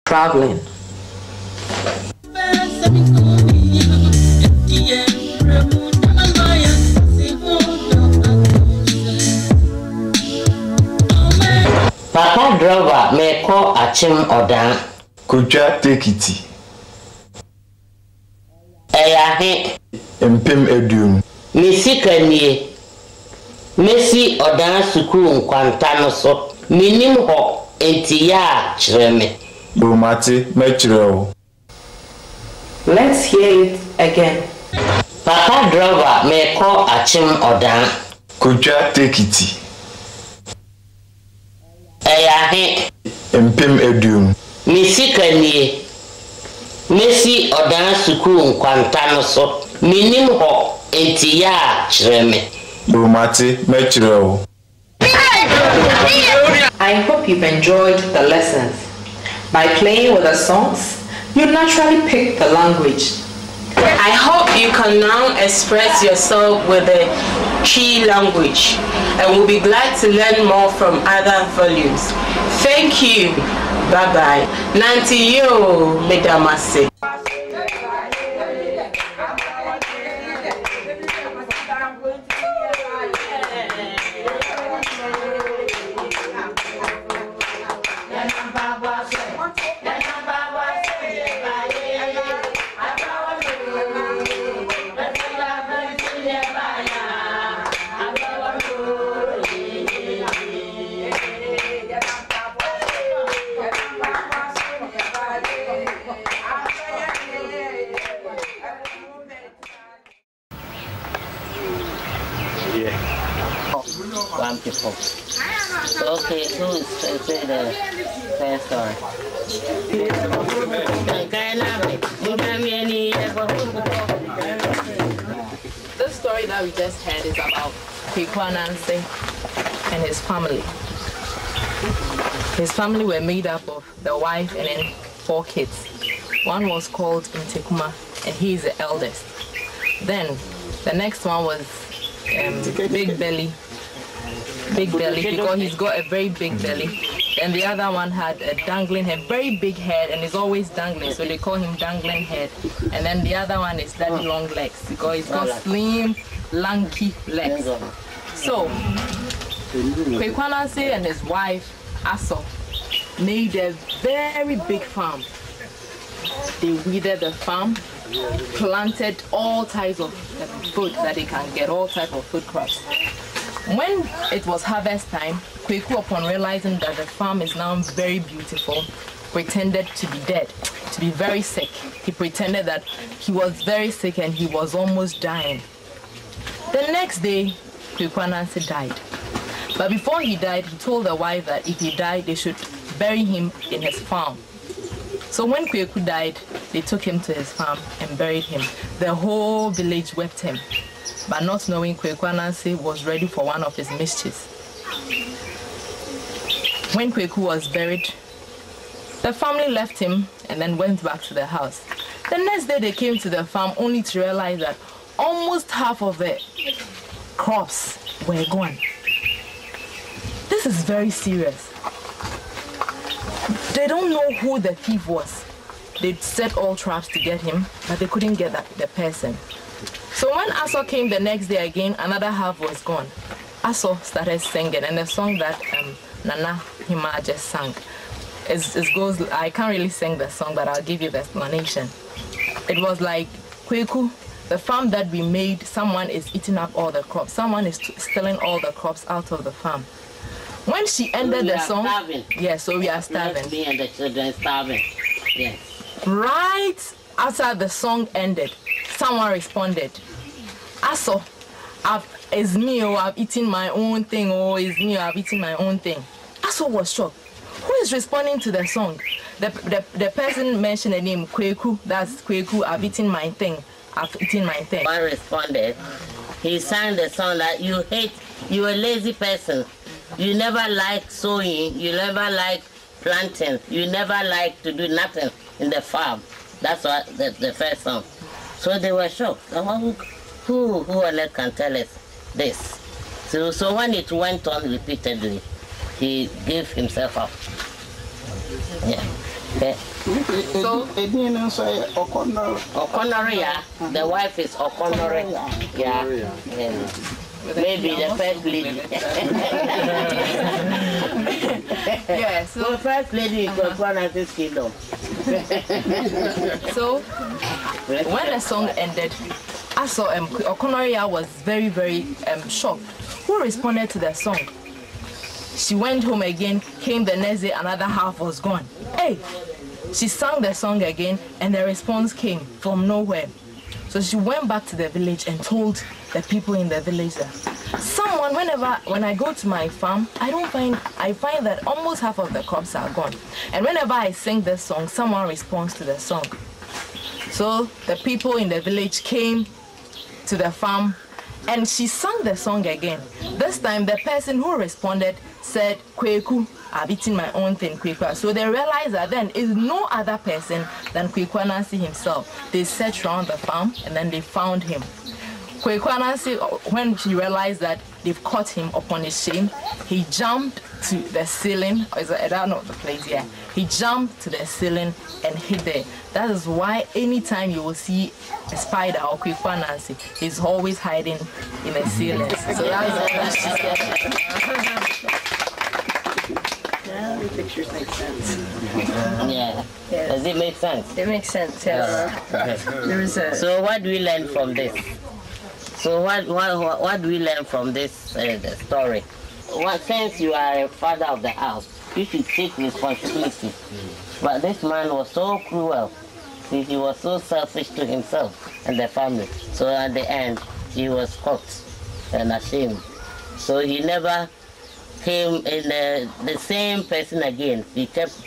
traveling. Papa driver may call a chim or down. Could you take it? Eyahe. Empim edum. Missy Kanye. Messi or down Suku Quantano so. Minim ho entia chreme. Bomati, metro. Let's hear it again. Papa driver may call a chim or down. Could you take it? Eyahe. Empim edum. Missy Kanye. Messi or down Suku Quantano so. Minim ho entia chreme. Bomati, metro. I hope you've enjoyed the lessons. By playing with the songs, you naturally pick the language. I hope you can now express yourself with the Twi language and will be glad to learn more from other volumes. Thank you. Bye bye. Nanti yo medamase. One people. Okay, who is say the first story? This story that we just heard is about Ananse and his family. His family were made up of the wife and then 4 kids. One was called Ntekuma, and he is the eldest. Then the next one was Big Belly because he's got a very big belly. And the other one had a dangling head, very big head, and is always dangling, so they call him dangling head. And then the other one is Daddy Long Legs because he's got slim, lanky legs. So Ananse and his wife Aso made a very big farm. They weeded the farm, planted all types of food that they can get, all types of food crops. When it was harvest time, Kweku, upon realizing that the farm is now very beautiful, pretended to be dead, to be very sick. He pretended that he was very sick and he was almost dying. The next day, Ananse died. But before he died, he told the wife that if he died, they should bury him in his farm. So when Kweku died, they took him to his farm and buried him. The whole village wept him, but not knowing Ananse was ready for one of his mischiefs. When Kweku was buried, the family left him and then went back to their house. The next day they came to the farm only to realize that almost half of the crops were gone. This is very serious. They don't know who the thief was. They set all traps to get him, but they couldn't get the person. So when Aso came the next day again, another half was gone. Aso started singing, and the song that Nana Hima just sang, it goes, I can't really sing the song, but I'll give you the explanation. It was like, Kweku, the farm that we made, someone is eating up all the crops. Someone is stealing all the crops out of the farm. When she ended the song, yes, so we are starving. Me and the children starving. Yes. Right after the song ended, someone responded, Aso, it's me, or I've eaten my own thing, or it's me, or I've eaten my own thing. Aso was shocked. Who is responding to the song? The person mentioned the name Kweku. That's Kweku, I've eaten my thing. I've eaten my thing. One responded, he sang the song that you hate, you're a lazy person. You never like sowing, you never like planting, you never like to do nothing in the farm. That's what the first song. So they were shocked. Who on earth can tell us this? So when it went on repeatedly, he gave himself up. Yeah. So Okonore, yeah. The wife is Okonore. Yeah. Maybe the first lady. yeah, so The first lady is Ananse's kingdom. So when the song ended, I saw Okonoria was very, very shocked. Who responded to the song? She went home again, came the next day, another half was gone. Hey! She sang the song again and the response came from nowhere. So she went back to the village and told the people in the village that when I go to my farm, I find that almost half of the crops are gone. And whenever I sing this song, someone responds to the song. So the people in the village came to the farm and she sang the song again. This time the person who responded said, Kweku, I've eaten my own thing, Kwekwa. So they realized that then is no other person than Kwekwa Ananse himself. They searched around the farm and then they found him. Kwekwa Ananse, when he realized that they've caught him upon his shame, he jumped to the ceiling. I don't know the place here. He jumped to the ceiling and hid there. That is why anytime you will see a spider or Kwekwa Ananse, he's always hiding in the ceiling. So that's what she said. Yeah, the pictures make sense. Yeah. Does it make sense? It makes sense, yes. There was a... So what do we learn from this? So what do we learn from this story? Since you are a father of the house, you should take responsibility. But this man was so cruel. He was so selfish to himself and the family. So at the end, he was caught and ashamed. So he never came in the same person again. He kept